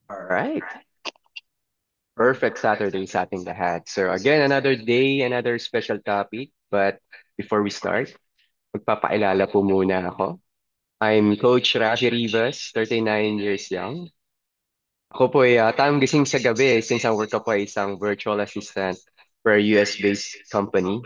All right. Perfect Saturday sa ating lahat. So again, another day, another special topic. But before we start, magpapakilala po muna ako. I'm Coach Rashi Rivas, 39 years young. Ako po ay tamang gising sa gabi since ang work ko po ay isang virtual assistant for a US-based company.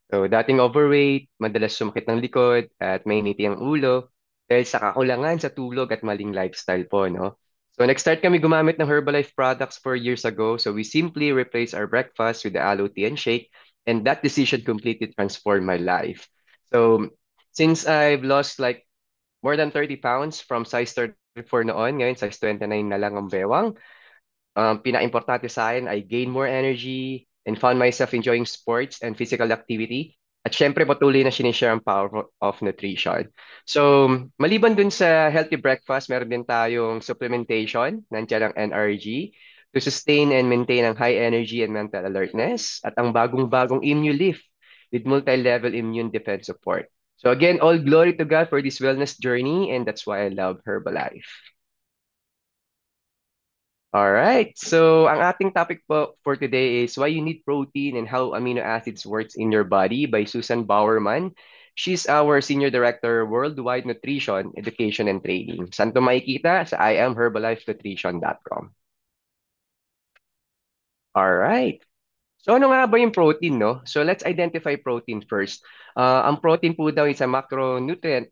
So, dating overweight, madalas sumakit ng likod at may niti ang ulo dahil sa kakulangan sa tulog at maling lifestyle po, no? So, nag-start kami gumamit ng Herbalife products 4 years ago. So, we simply replaced our breakfast with the aloe tea and shake, and that decision completely transformed my life. So, since I've lost like more than 30 pounds from size 34 noon, ngayon size 29 na lang ang bewang, pinaka-importante sa akin, I gain more energy and found myself enjoying sports and physical activity. At syempre, patuloy na sinishare ang power of nutrition. So, maliban dun sa healthy breakfast, meron din tayong supplementation, nandiyan ang NRG, to sustain and maintain ang high energy and mental alertness, at ang bagong-bagong Immulift with multi-level immune defense support. So again, all glory to God for this wellness journey, and that's why I love Herbalife. All right. So, ang ating topic po for today is why you need protein and how amino acids works in your body by Susan Bowerman. She's our Senior Director Worldwide Nutrition, Education and Training. Saan to makikita? Sa iamherbalifenutrition.com. All right. So ano nga ba yung protein, no? So let's identify protein first. Ang protein po daw is a macronutrient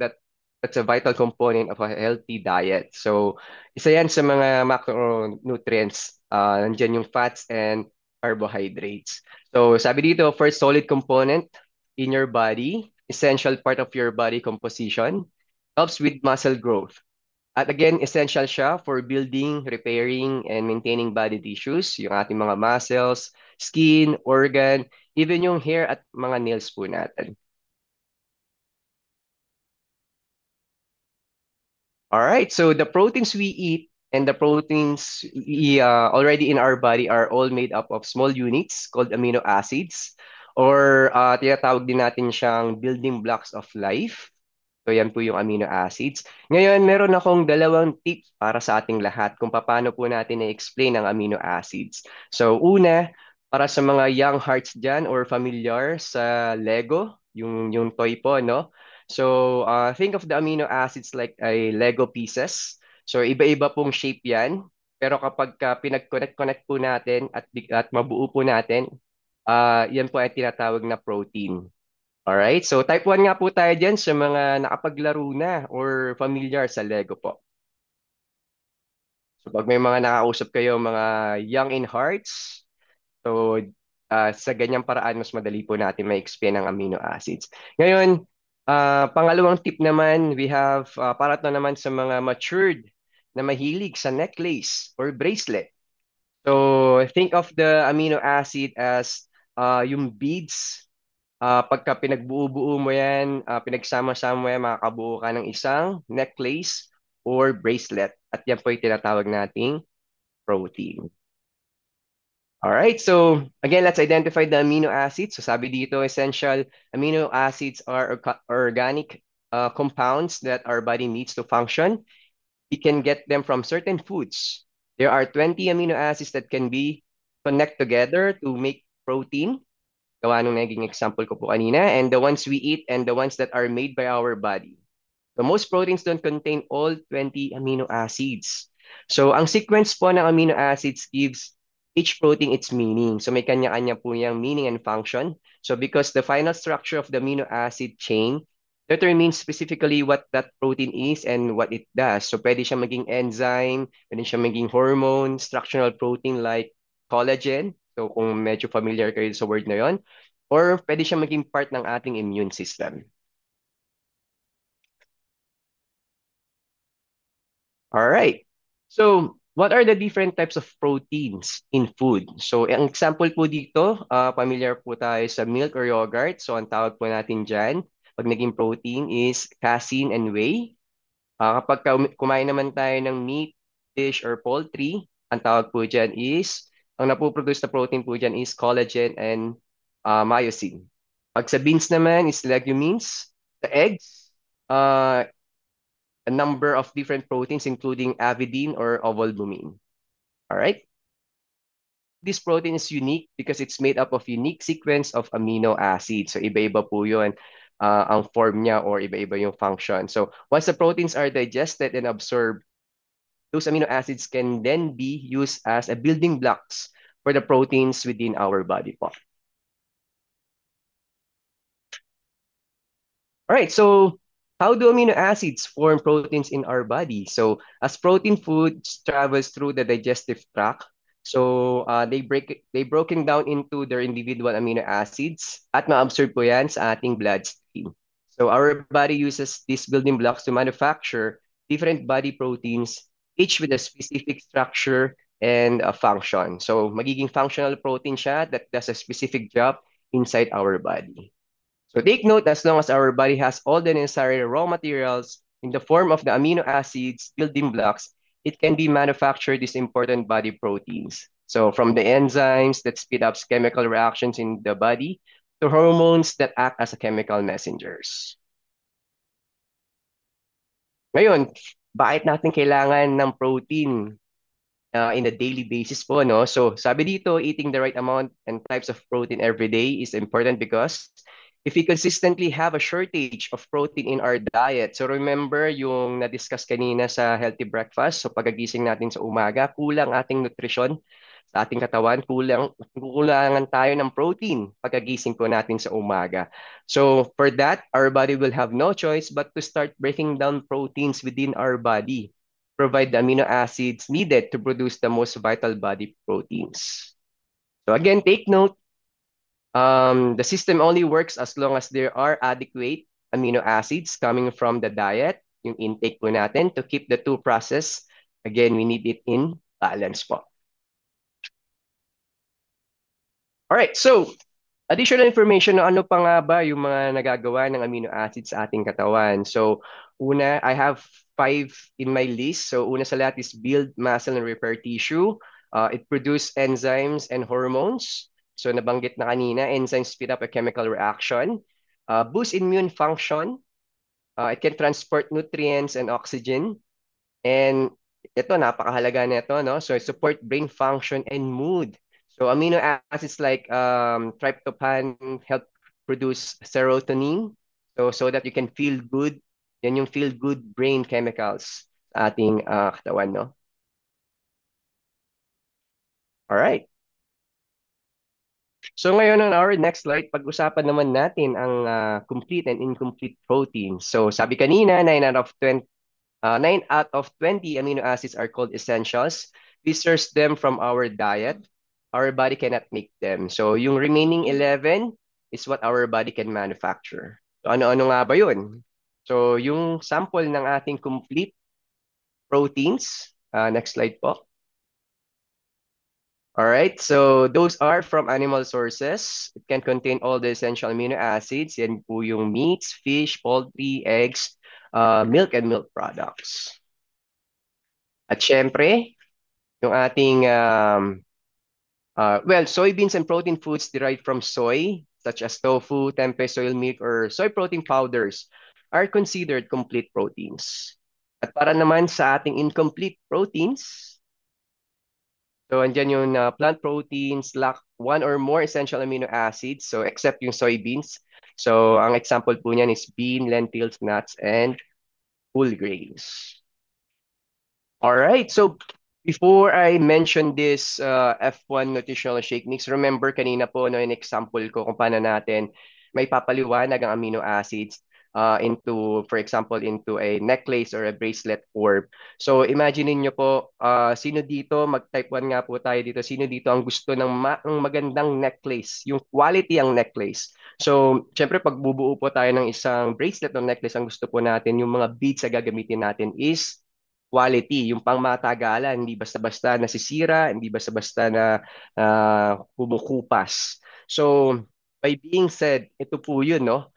that's a vital component of a healthy diet. So isa yan sa mga macronutrients. Nandiyan yung fats and carbohydrates. So sabi dito, first solid component in your body, essential part of your body composition, helps with muscle growth. At again, essential siya for building, repairing, and maintaining body tissues, yung ating mga muscles, skin, organ, even yung hair at mga nails po natin. All right, so the proteins we eat and the proteins already in our body are all made up of small units called amino acids, or tinatawag din natin siyang building blocks of life. So yan po yung amino acids. Ngayon, meron akong dalawang tips para sa ating lahat kung paano po natin i-explain ang amino acids. So una, para sa mga young hearts dyan or familiar sa Lego, yung toy po, no? So think of the amino acids like a Lego pieces. So iba-iba pong shape yan. Pero kapag pinag-connect-connect po natin at mabuo po natin, yan po ay tinatawag na protein. Alright, so type 1 nga po tayo dyan sa mga nakapaglaro na or familiar sa Lego po. So pag may mga nakausap kayo, mga young in hearts, so sa ganyang paraan, mas madali po natin ma-explain ang amino acids. Ngayon, pangalawang tip naman, we have para to naman sa mga matured na mahilig sa necklace or bracelet. So think of the amino acid as yung beads. Pagka pinagbuo-buo mo yan, pinagsama-sama mo yan, makakabuo ka ng isang necklace or bracelet. At yan po yung tinatawag nating protein. Alright, so again, let's identify the amino acids. So sabi dito, essential amino acids are organic compounds that our body needs to function. We can get them from certain foods. There are 20 amino acids that can be connect together to make protein. Gawa nung naging example ko po kanina, and the ones we eat and the ones that are made by our body. So most proteins don't contain all 20 amino acids. So ang sequence po ng amino acids gives each protein its meaning. So may kanya-kanya po niyang meaning and function. So because the final structure of the amino acid chain determines specifically what that protein is and what it does. So pwede siya maging enzyme, pwede siya maging hormone, structural protein like collagen. So kung medyo familiar kayo sa word na yon, or pwede siya maging part ng ating immune system. All right. So, what are the different types of proteins in food? So, ang example po dito, familiar po tayo sa milk or yogurt. So, ang tawag po natin dyan, pag naging protein is casein and whey. Kapag kumain naman tayo ng meat, fish, or poultry, ang tawag po dyan is, ang napoproduce na protein po dyan is collagen and myosin. Pag sa beans naman is legumes, the eggs, uh, a number of different proteins including avidin or ovalbumin. All right. This protein is unique because it's made up of unique sequence of amino acids. So iba-iba po yun ang form niya or iba-iba yung function. So once the proteins are digested and absorbed, those amino acids can then be used as a building blocks for the proteins within our body po. All right, so how do amino acids form proteins in our body? So as protein foods travels through the digestive tract, so they broken down into their individual amino acids at ma-absorb po yan sa ating bloodstream. So our body uses these building blocks to manufacture different body proteins, each with a specific structure and a function. So magiging functional protein siya that does a specific job inside our body. So take note, as long as our body has all the necessary raw materials in the form of the amino acids, building blocks, it can be manufactured these important body proteins. So from the enzymes that speed up chemical reactions in the body to hormones that act as a chemical messengers. Ngayon, bakit natin kailangan ng protein in a daily basis po, no? So sabi dito, eating the right amount and types of protein every day is important because if we consistently have a shortage of protein in our diet, so remember yung na-discuss kanina sa healthy breakfast, so pagkagising natin sa umaga, kulang ating nutrition sa ating katawan, kulangan tayo ng protein pagkagising po natin sa umaga. So for that, our body will have no choice but to start breaking down proteins within our body, provide the amino acids needed to produce the most vital body proteins. So again, take note, the system only works as long as there are adequate amino acids coming from the diet, yung intake po natin, to keep the two process. Again, we need it in balance po. Alright, so additional information na ano pa nga ba yung mga nagagawa ng amino acids sa ating katawan. So una, I have 5 in my list. So una sa lahat is build muscle and repair tissue. It produce enzymes and hormones. So nabanggit na kanina, enzymes speed up a chemical reaction. Boost immune function. It can transport nutrients and oxygen. And ito, napakahalaga nito, no? So support brain function and mood. So amino acids like tryptophan help produce serotonin. So that you can feel good. Yan yung feel good brain chemicals sa ating katawan, no? All right. So ngayon on our next slide, pag-usapan naman natin ang complete and incomplete protein. So sabi kanina, 9 out of 20 amino acids are called essentials. We source them from our diet. Our body cannot make them. So yung remaining 11 is what our body can manufacture. So ano-ano nga ba yun? So yung sample ng ating complete proteins, next slide po. All right, so those are from animal sources. It can contain all the essential amino acids. Yan po yung meats, fish, poultry, eggs, milk, and milk products. At syempre, yung ating, soybeans and protein foods derived from soy, such as tofu, tempeh, soy milk, or soy protein powders, are considered complete proteins. At para naman sa ating incomplete proteins, so andyan yung plant proteins lack one or more essential amino acids, so except yung soybeans. So ang example po niyan is bean, lentils, nuts, and whole grains. All right. So before I mention this F1 nutritional shake mix, remember kanina po no, yung example ko kung paano natin may papaliwanag ang amino acids into, for example, into a necklace or a bracelet form. So imagine niyo po, sino dito, mag-type 1 nga po tayo dito, sino dito ang gusto ng ng magandang necklace, yung quality ang necklace. So, syempre, pag bubuo po tayo ng isang bracelet o necklace, ang gusto po natin, yung mga beads na gagamitin natin is quality, yung pangmatagalan, hindi basta-basta nasisira, hindi basta-basta na kumukupas. So, by being said, ito po yun, no?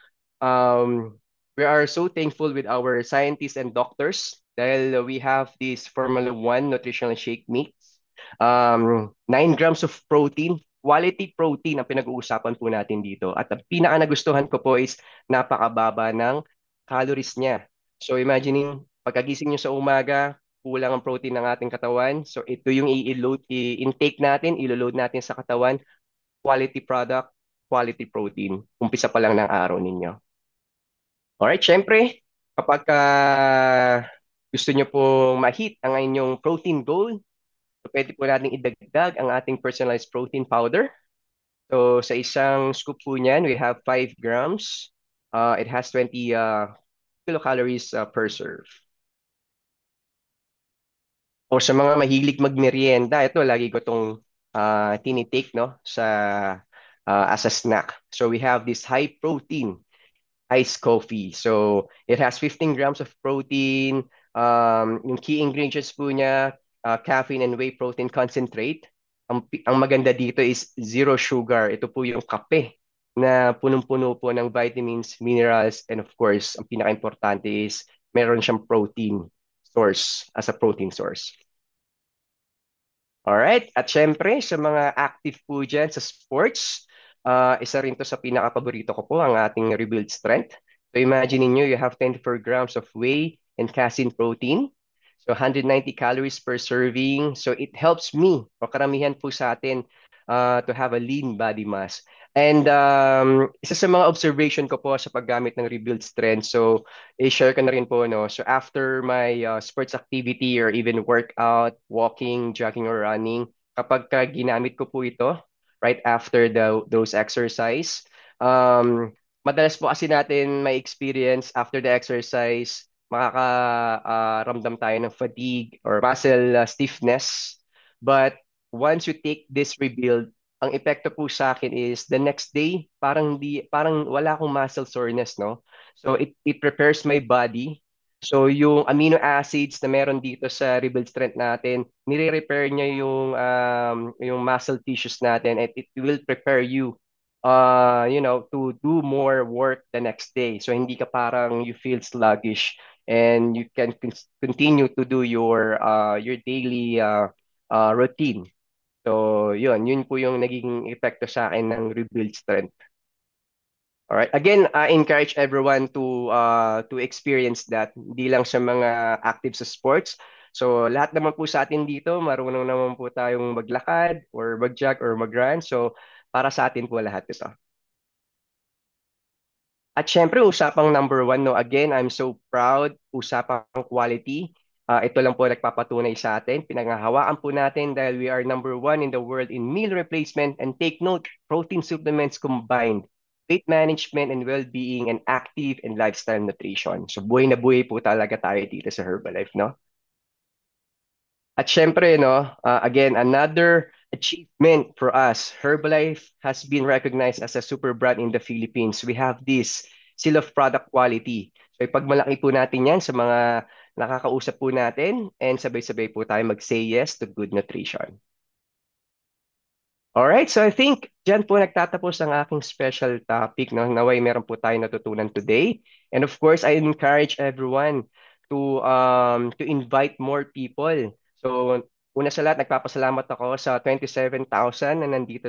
We are so thankful with our scientists and doctors dahil we have this Formula 1 nutritional shake mix. 9 grams of protein, quality protein ang pinag-uusapan po natin dito. At ang pinaka nagustuhan ko po is napakababa ng calories niya. So imagining pagkagising nyo sa umaga, kulang ang protein ng ating katawan. So ito yung i-load, i-intake natin, ilo-load natin sa katawan, quality product, quality protein. Umpisa pa lang ng araw ninyo. Alright, syempre, kapag gusto nyo pong ma-hit ang inyong protein goal, so pwede po natin idagdag ang ating personalized protein powder. So sa isang scoop po niyan, we have 5 grams. It has 20 kilocalories per serve. O sa mga mahilig magmerienda, ito lagi ko itong tinitake no, as a snack. So we have this high protein iced coffee. So it has 15 grams of protein. Yung key ingredients po niya, caffeine and whey protein concentrate. Ang maganda dito is zero sugar. Ito po yung kape na punong-puno po ng vitamins, minerals, and of course, ang pinaka-importante is meron siyang protein source as a protein source. Alright, at syempre sa mga active po dyan sa sports, isa rin to sa pinaka-paborito ko po, ang ating Rebuild Strength. So imagine niyo you have 24 grams of whey and casein protein. So 190 calories per serving. So it helps me, o karamihan po sa atin, to have a lean body mass. And isa sa mga observation ko po sa paggamit ng Rebuild Strength, so i-share ko na rin po, no? So after my sports activity or even workout, walking, jogging, or running, kapag ginamit ko po ito, right after those exercise, madalas po kasi natin may experience after the exercise, makakaramdam tayo ng fatigue or muscle stiffness. But once you take this Rebuild, ang epekto po sa akin is the next day, parang wala akong muscle soreness, no? So it prepares my body. So yung amino acids na meron dito sa Rebuild Strength natin, nire-repair niya yung muscle tissues natin, and it will prepare you to do more work the next day. So hindi ka parang you feel sluggish, and you can continue to do your daily routine. So, yun po yung naging epekto sa akin ng Rebuild Strength. Alright. Again, I encourage everyone to experience that. Hindi lang sa mga active sa sports. So, lahat naman po sa atin dito, marunong naman po tayong maglakad or mag-jog or mag-run. So, para sa atin po lahat ito. At syempre, usapang number one, no? Again, I'm so proud. Usapang quality. Ito lang po nagpapatunay sa atin. Pinangahawakan po natin dahil we are number one in the world in meal replacement, and take note, protein supplements combined, weight management and well-being, and active and lifestyle nutrition. So buhay na buhay po talaga tayo dito sa Herbalife, no? At syempre, no, again, another achievement for us. Herbalife has been recognized as a super brand in the Philippines. We have this seal of product quality. So ipagmalaki po natin yan sa mga nakakausap po natin, and sabay-sabay po tayo mag-say yes to good nutrition. Alright, so I think dyan po nagtatapos ang aking special topic. No? Naway meron po tayo natutunan today. And of course, I encourage everyone to invite more people. So una sa lahat, nagpapasalamat ako sa 27,000 na nandito